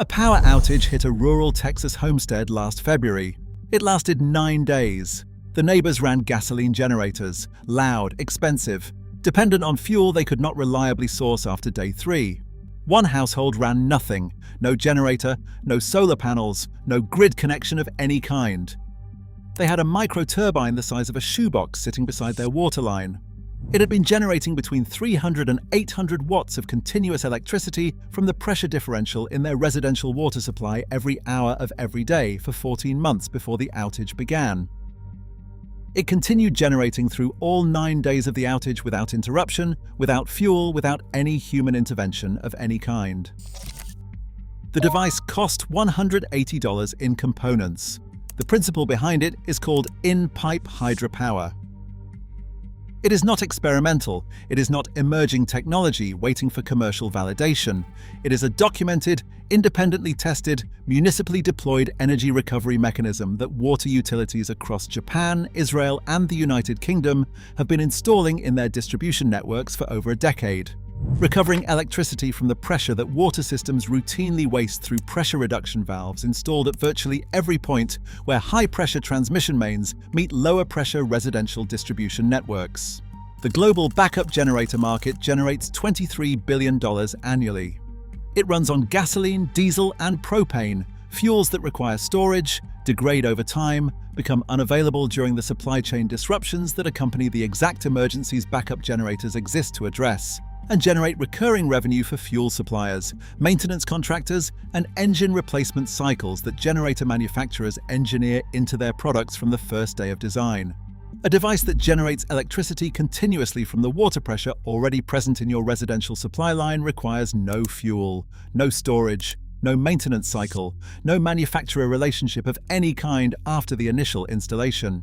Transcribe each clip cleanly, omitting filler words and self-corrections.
A power outage hit a rural Texas homestead last February. It lasted 9 days. The neighbors ran gasoline generators, loud, expensive, dependent on fuel they could not reliably source after day 3. One household ran nothing, no generator, no solar panels, no grid connection of any kind. They had a micro-turbine the size of a shoebox sitting beside their water line. It had been generating between 300 and 800 watts of continuous electricity from the pressure differential in their residential water supply every hour of every day for 14 months before the outage began. It continued generating through all 9 days of the outage without interruption, without fuel, without any human intervention of any kind. The device cost $180 in components. The principle behind it is called inpipe hydropower. It is not experimental, it is not emerging technology waiting for commercial validation. It is a documented, independently tested, municipally deployed energy recovery mechanism that water utilities across Japan, Israel, and the United Kingdom have been installing in their distribution networks for over a decade, recovering electricity from the pressure that water systems routinely waste through pressure reduction valves installed at virtually every point where high-pressure transmission mains meet lower-pressure residential distribution networks. The global backup generator market generates $23 billion annually. It runs on gasoline, diesel, and propane, fuels that require storage, degrade over time, become unavailable during the supply chain disruptions that accompany the exact emergencies backup generators exist to address, and generate recurring revenue for fuel suppliers, maintenance contractors, and engine replacement cycles that generator manufacturers engineer into their products from the first day of design. A device that generates electricity continuously from the water pressure already present in your residential supply line requires no fuel, no storage, no maintenance cycle, no manufacturer relationship of any kind after the initial installation.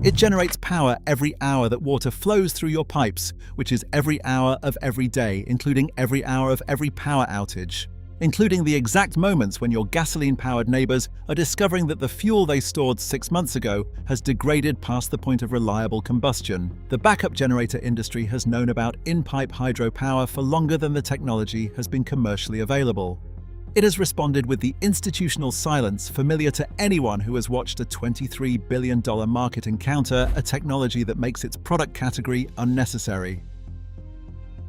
It generates power every hour that water flows through your pipes, which is every hour of every day, including every hour of every power outage, including the exact moments when your gasoline-powered neighbors are discovering that the fuel they stored 6 months ago has degraded past the point of reliable combustion. The backup generator industry has known about in-pipe hydropower for longer than the technology has been commercially available. It has responded with the institutional silence familiar to anyone who has watched a $23 billion market encounter a technology that makes its product category unnecessary.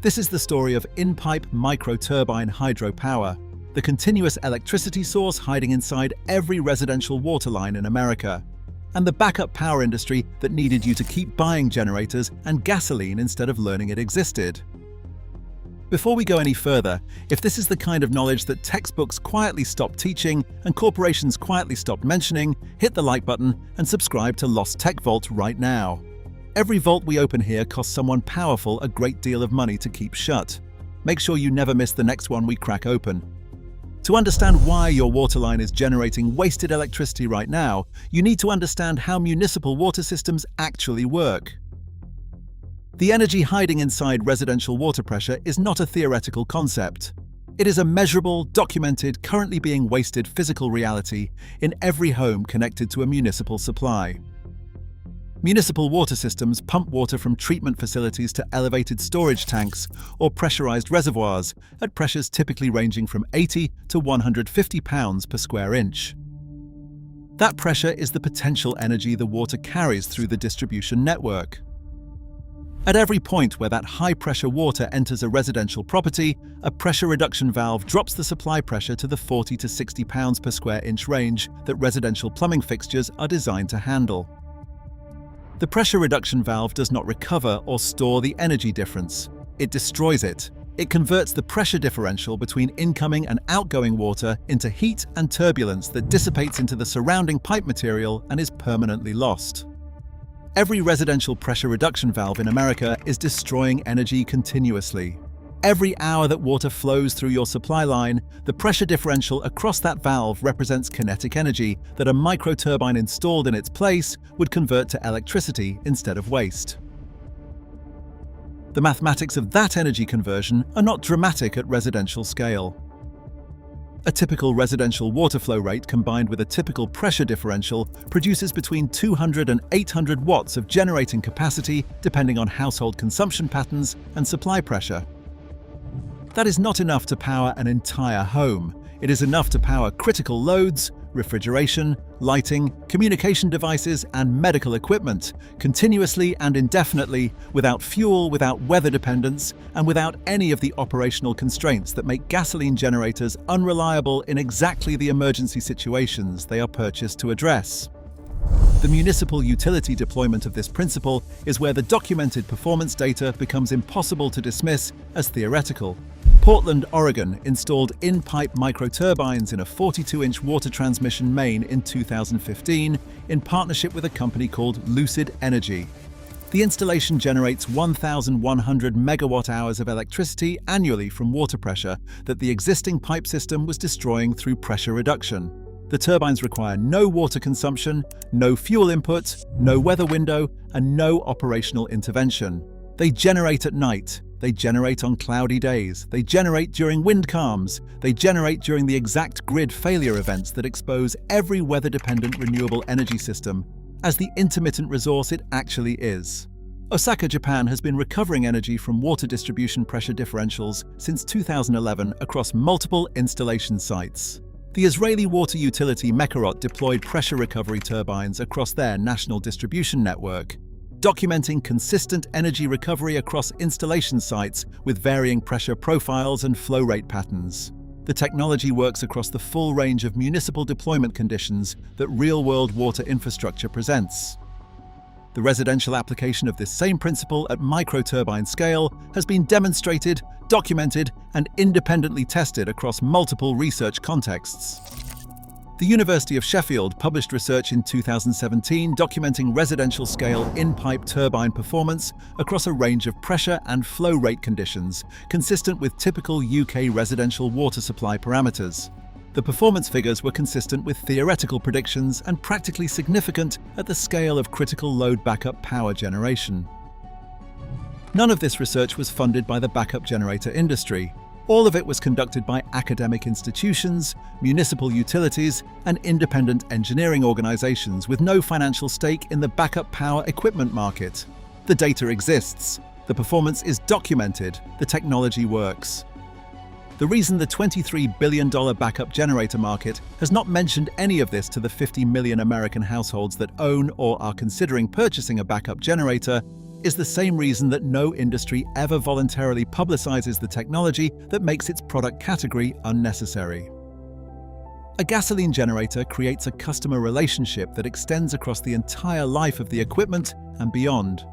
This is the story of in-pipe micro-turbine hydropower, the continuous electricity source hiding inside every residential water line in America, and the backup power industry that needed you to keep buying generators and gasoline instead of learning it existed. Before we go any further, if this is the kind of knowledge that textbooks quietly stopped teaching and corporations quietly stopped mentioning, hit the like button and subscribe to Lost Tech Vault right now. Every vault we open here costs someone powerful a great deal of money to keep shut. Make sure you never miss the next one we crack open. To understand why your water line is generating wasted electricity right now, you need to understand how municipal water systems actually work. The energy hiding inside residential water pressure is not a theoretical concept. It is a measurable, documented, currently being wasted physical reality in every home connected to a municipal supply. Municipal water systems pump water from treatment facilities to elevated storage tanks or pressurized reservoirs at pressures typically ranging from 80 to 150 pounds per square inch. That pressure is the potential energy the water carries through the distribution network. At every point where that high-pressure water enters a residential property, a pressure reduction valve drops the supply pressure to the 40 to 60 pounds per square inch range that residential plumbing fixtures are designed to handle. The pressure reduction valve does not recover or store the energy difference. It destroys it. It converts the pressure differential between incoming and outgoing water into heat and turbulence that dissipates into the surrounding pipe material and is permanently lost. Every residential pressure reduction valve in America is destroying energy continuously. Every hour that water flows through your supply line, the pressure differential across that valve represents kinetic energy that a micro-turbine installed in its place would convert to electricity instead of waste. The mathematics of that energy conversion are not dramatic at residential scale. A typical residential water flow rate combined with a typical pressure differential produces between 200 and 800 watts of generating capacity depending on household consumption patterns and supply pressure. That is not enough to power an entire home. It is enough to power critical loads, refrigeration, lighting, communication devices, and medical equipment, continuously and indefinitely, without fuel, without weather dependence, and without any of the operational constraints that make gasoline generators unreliable in exactly the emergency situations they are purchased to address. The municipal utility deployment of this principle is where the documented performance data becomes impossible to dismiss as theoretical. Portland, Oregon installed inpipe micro-turbines in a 42-inch water transmission main in 2015 in partnership with a company called Lucid Energy. The installation generates 1,100 megawatt-hours of electricity annually from water pressure that the existing pipe system was destroying through pressure reduction. The turbines require no water consumption, no fuel input, no weather window, and no operational intervention. They generate at night. They generate on cloudy days. They generate during wind calms. They generate during the exact grid failure events that expose every weather-dependent renewable energy system as the intermittent resource it actually is. Osaka Japan has been recovering energy from water distribution pressure differentials since 2011 across multiple installation sites. The Israeli water utility Micro-Turbine deployed pressure recovery turbines across their national distribution network, documenting consistent energy recovery across installation sites with varying pressure profiles and flow rate patterns. The technology works across the full range of municipal deployment conditions that real-world water infrastructure presents. The residential application of this same principle at micro-turbine scale has been demonstrated, documented, and independently tested across multiple research contexts. The University of Sheffield published research in 2017 documenting residential-scale inpipe turbine performance across a range of pressure and flow rate conditions consistent with typical UK residential water supply parameters. The performance figures were consistent with theoretical predictions and practically significant at the scale of critical load backup power generation. None of this research was funded by the backup generator industry. All of it was conducted by academic institutions, municipal utilities, and independent engineering organizations with no financial stake in the backup power equipment market. The data exists. The performance is documented. The technology works. The reason the $23 billion backup generator market has not mentioned any of this to the 50 million American households that own or are considering purchasing a backup generator is the same reason that no industry ever voluntarily publicizes the technology that makes its product category unnecessary. A gasoline generator creates a customer relationship that extends across the entire life of the equipment and beyond.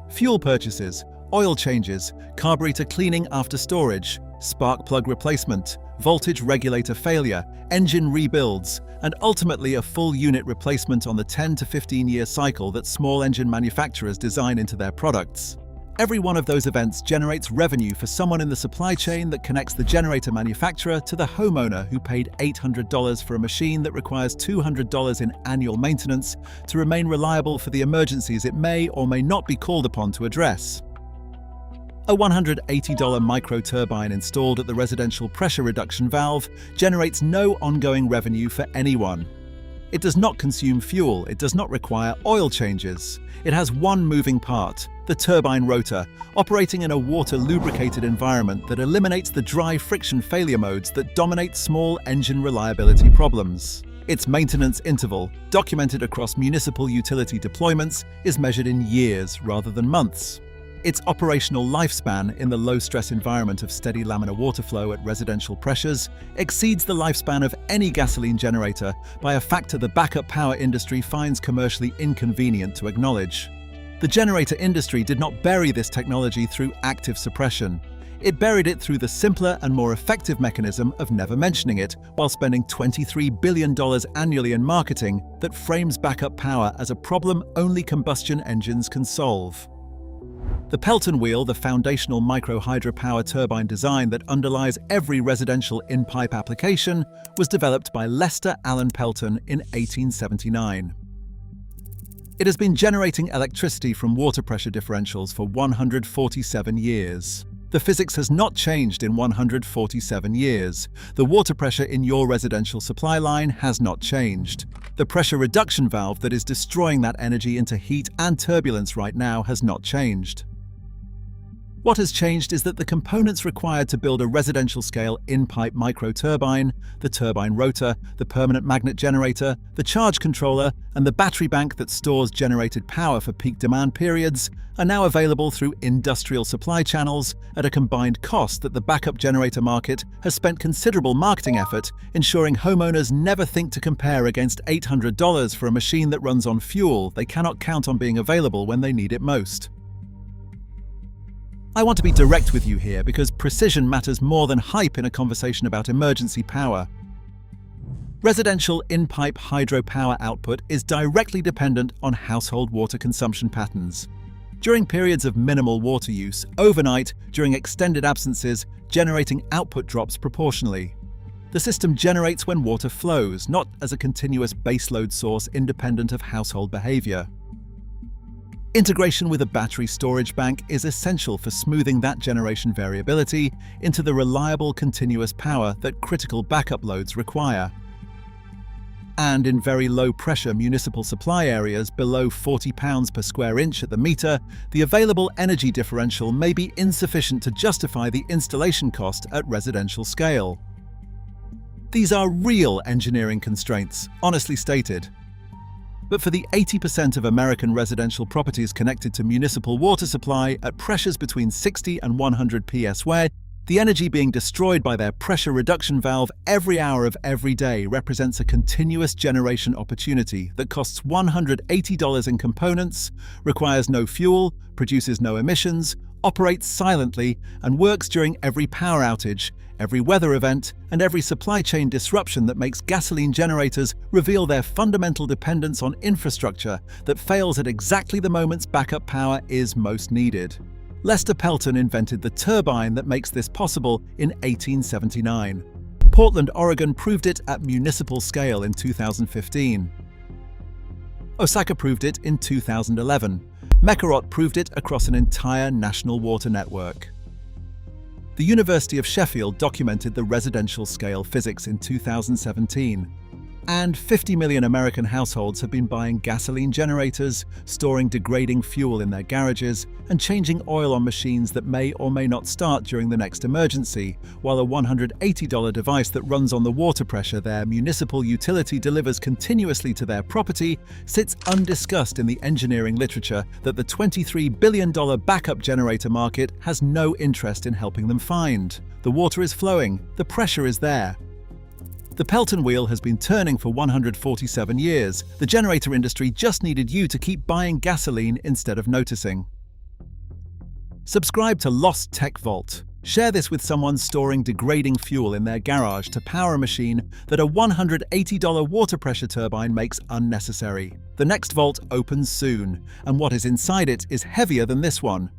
Fuel purchases, oil changes, carburetor cleaning after storage, spark plug replacement, voltage regulator failure, engine rebuilds, and ultimately a full unit replacement on the 10 to 15-year cycle that small engine manufacturers design into their products. Every one of those events generates revenue for someone in the supply chain that connects the generator manufacturer to the homeowner who paid $800 for a machine that requires $200 in annual maintenance to remain reliable for the emergencies it may or may not be called upon to address. A $180 micro-turbine installed at the residential pressure reduction valve generates no ongoing revenue for anyone. It does not consume fuel, it does not require oil changes. It has one moving part, the turbine rotor, operating in a water-lubricated environment that eliminates the dry friction failure modes that dominate small engine reliability problems. Its maintenance interval, documented across municipal utility deployments, is measured in years rather than months. Its operational lifespan in the low-stress environment of steady laminar water flow at residential pressures exceeds the lifespan of any gasoline generator by a factor the backup power industry finds commercially inconvenient to acknowledge. The generator industry did not bury this technology through active suppression. It buried it through the simpler and more effective mechanism of never mentioning it while spending $23 billion annually in marketing that frames backup power as a problem only combustion engines can solve. The Pelton wheel, the foundational micro-hydropower turbine design that underlies every residential in-pipe application, was developed by Lester Allan Pelton in 1879. It has been generating electricity from water pressure differentials for 147 years. The physics has not changed in 147 years. The water pressure in your residential supply line has not changed. The pressure reduction valve that is destroying that energy into heat and turbulence right now has not changed. What has changed is that the components required to build a residential-scale inpipe micro-turbine, the turbine rotor, the permanent magnet generator, the charge controller, and the battery bank that stores generated power for peak demand periods are now available through industrial supply channels at a combined cost that the backup generator market has spent considerable marketing effort ensuring homeowners never think to compare against $800 for a machine that runs on fuel they cannot count on being available when they need it most. I want to be direct with you here because precision matters more than hype in a conversation about emergency power. Residential in-pipe hydropower output is directly dependent on household water consumption patterns. During periods of minimal water use, overnight, during extended absences, generating output drops proportionally. The system generates when water flows, not as a continuous baseload source independent of household behavior. Integration with a battery storage bank is essential for smoothing that generation variability into the reliable continuous power that critical backup loads require. And in very low-pressure municipal supply areas below 40 pounds per square inch at the meter, the available energy differential may be insufficient to justify the installation cost at residential scale. These are real engineering constraints, honestly stated. But for the 80% of American residential properties connected to municipal water supply at pressures between 60 and 100 psi, the energy being destroyed by their pressure reduction valve every hour of every day represents a continuous generation opportunity that costs $180 in components, requires no fuel, produces no emissions, operates silently, and works during every power outage, every weather event, and every supply chain disruption that makes gasoline generators reveal their fundamental dependence on infrastructure that fails at exactly the moments backup power is most needed. Lester Pelton invented the turbine that makes this possible in 1879. Portland, Oregon proved it at municipal scale in 2015. Osaka proved it in 2011. Megawatt proved it across an entire national water network. The University of Sheffield documented the residential scale physics in 2017. And 50 million American households have been buying gasoline generators, storing degrading fuel in their garages, and changing oil on machines that may or may not start during the next emergency, while a $180 device that runs on the water pressure their municipal utility delivers continuously to their property sits undiscussed in the engineering literature that the $23 billion backup generator market has no interest in helping them find. The water is flowing, the pressure is there. The Pelton wheel has been turning for 147 years. The generator industry just needed you to keep buying gasoline instead of noticing. Subscribe to Lost Tech Vault. Share this with someone storing degrading fuel in their garage to power a machine that a $180 water pressure turbine makes unnecessary. The next vault opens soon, and what is inside it is heavier than this one.